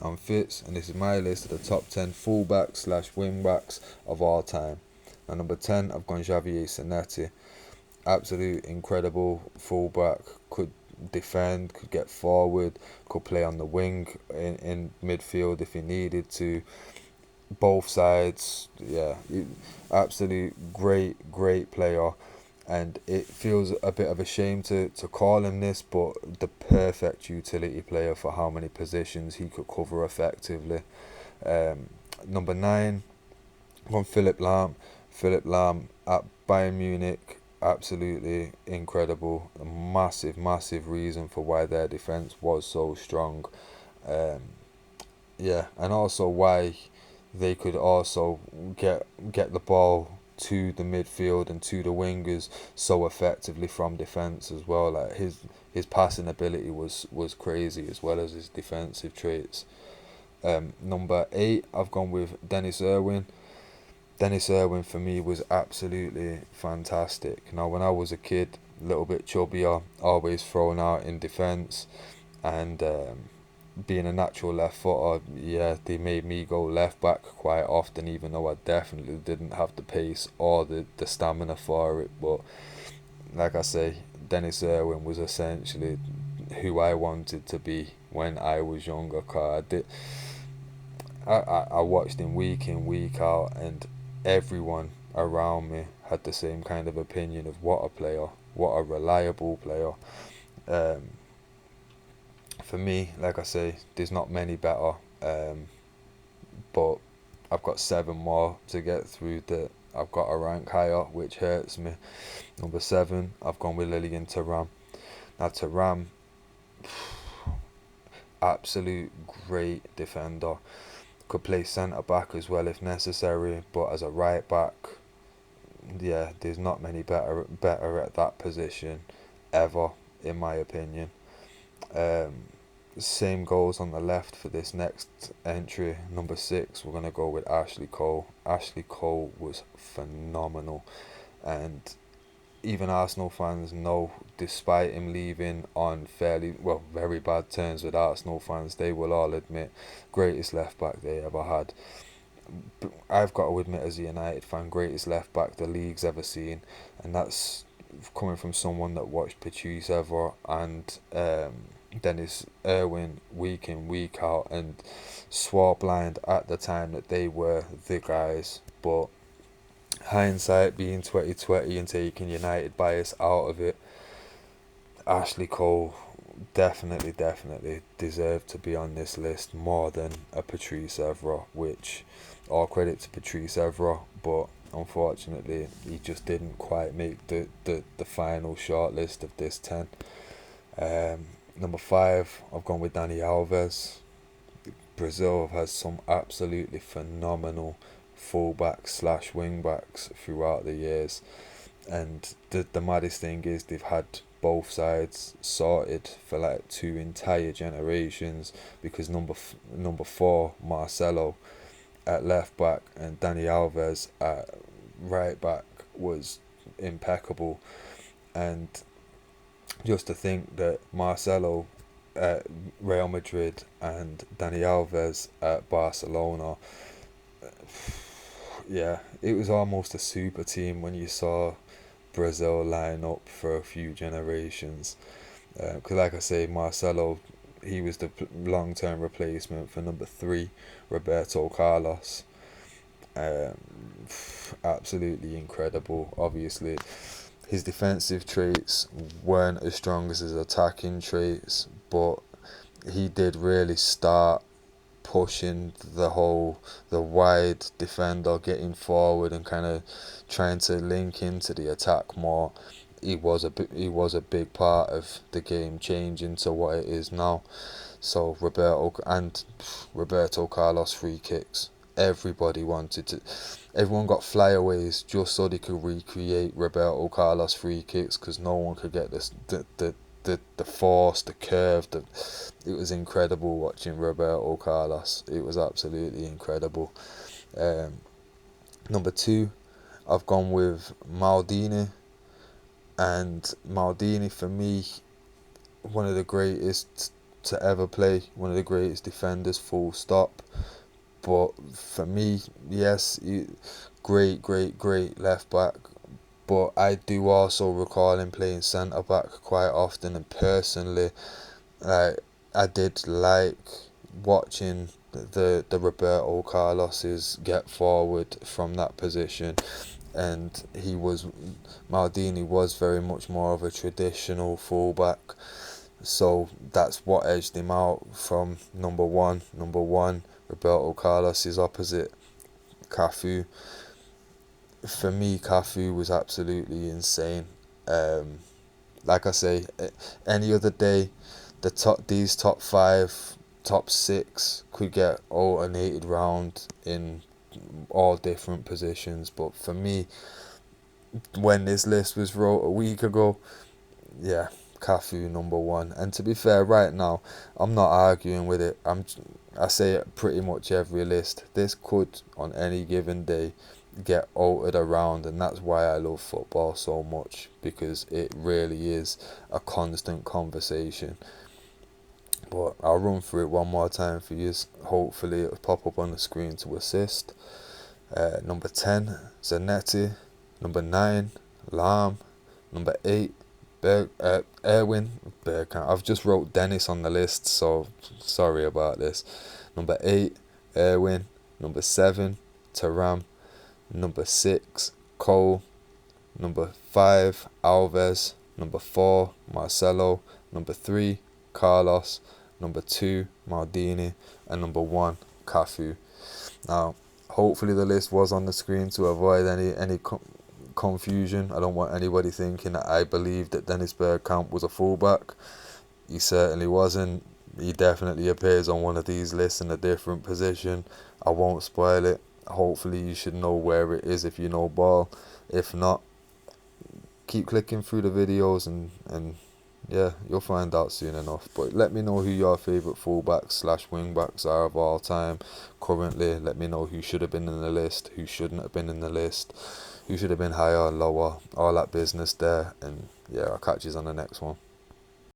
and fits, and this is my list of the top 10 fullbacks slash wingbacks of all time. At number 10, I've gone Javier Zanetti. Absolute incredible fullback, could defend, could get forward, could play on the wing in midfield if he needed to. Both sides, yeah, absolute great player. And it feels a bit of a shame to call him this, but the perfect utility player for how many positions he could cover effectively. Um, Number 9, from Philip Lahm. Philip Lahm at Bayern Munich, absolutely incredible. A massive reason for why their defense was so strong. Um, yeah, and also why they could also get the ball to the midfield and to the wingers so effectively from defense as well. Like his passing ability was crazy, as well as his defensive traits. Number 8, I've gone with Dennis Irwin. Dennis Irwin for me was absolutely fantastic. Now, when I was a kid, a little bit chubbier, always thrown out in defence, and being a natural left footer, yeah, they made me go left back quite often, even though I definitely didn't have the pace or the stamina for it. But like I say, Dennis Irwin was essentially who I wanted to be when I was younger. Cause I watched him week in, week out, and everyone around me had the same kind of opinion of what a player, what a reliable player. Um, for me, like I say, there's not many better, but I've got 7 more to get through that I've got to rank higher, which hurts me. Number 7, I've gone with Lilian Thuram. Now, Thuram, absolute great defender. Could play centre back as well if necessary, but as a right back, yeah, there's not many better at that position ever, in my opinion. Um, Same goes on the left for this next entry. Number 6, we're gonna go with Ashley Cole. Ashley Cole was phenomenal, and even Arsenal fans know, despite him leaving on very bad terms with Arsenal fans, they will all admit greatest left back they ever had. I've got to admit, as a United fan, greatest left back the league's ever seen, and that's coming from someone that watched Patrice Evra and Dennis Irwin week in, week out, and swore blind at the time that they were the guys. But hindsight being 2020 and taking United bias out of it, Ashley Cole definitely deserved to be on this list more than a Patrice Evra, which all credit to Patrice Evra, but unfortunately he just didn't quite make the final shortlist of this 10. Number 5, I've gone with Dani Alves. Brazil has some absolutely phenomenal fullbacks slash wingbacks throughout the years, and the maddest thing is they've had both sides sorted for like 2 entire generations, because number 4, Marcelo at left back and Dani Alves at right back was impeccable. And just to think that Marcelo at Real Madrid and Dani Alves at Barcelona, yeah, it was almost a super team when you saw Brazil line up for a few generations. Because, like I say, Marcelo, he was the long term replacement for number 3, Roberto Carlos. Um, Absolutely incredible. Obviously, his defensive traits weren't as strong as his attacking traits, but he did really start pushing the wide defender, getting forward and kind of trying to link into the attack more. He was a big part of the game changing to what it is now. So Roberto Carlos free kicks. Everyone got flyaways just so they could recreate Roberto Carlos free kicks, because no one could get the force, the curve. It was incredible watching Roberto Carlos. It was absolutely incredible. Um, Number 2, I've gone with Maldini, and Maldini for me, one of the greatest to ever play, one of the greatest defenders, full stop. But for me, yes, great left back. But I do also recall him playing centre back quite often, and personally, like, I did like watching the Roberto Carlos's get forward from that position, and Maldini was very much more of a traditional fullback, so that's what edged him out from number one. Roberto Carlos is opposite Cafu. For me, Cafu was absolutely insane. Um, like I say, any other day, these top five, top six could get alternated round in all different positions. But for me, when this list was wrote a week ago, yeah, Cafu number one. And to be fair, right now, I'm not arguing with it. I say it pretty much every list. This could, on any given day, get altered around, and that's why I love football so much, because it really is a constant conversation. But I'll run through it one more time for you. Hopefully it'll pop up on the screen to assist. Number 10, Zanetti. Number 9, Lam. Number 8, Erwin Bergkamp. I've just wrote Dennis on the list, so sorry about this. Number 8, Erwin. Number 7, Taram. Number 6, Cole. Number 5, Alves. Number 4, Marcelo. Number 3, Carlos. Number 2, Maldini. And number 1, Cafu. Now, hopefully the list was on the screen to avoid any confusion. I don't want anybody thinking that I believe that Dennis Bergkamp was a fullback. He certainly wasn't. He definitely appears on one of these lists in a different position. I won't spoil it. Hopefully you should know where it is if you know ball. If not, keep clicking through the videos and yeah, you'll find out soon enough. But let me know who your favourite fullbacks / wingbacks are of all time currently. Let me know who should have been in the list, who shouldn't have been in the list, who should have been higher or lower, all that business there. And yeah, I'll catch you on the next one.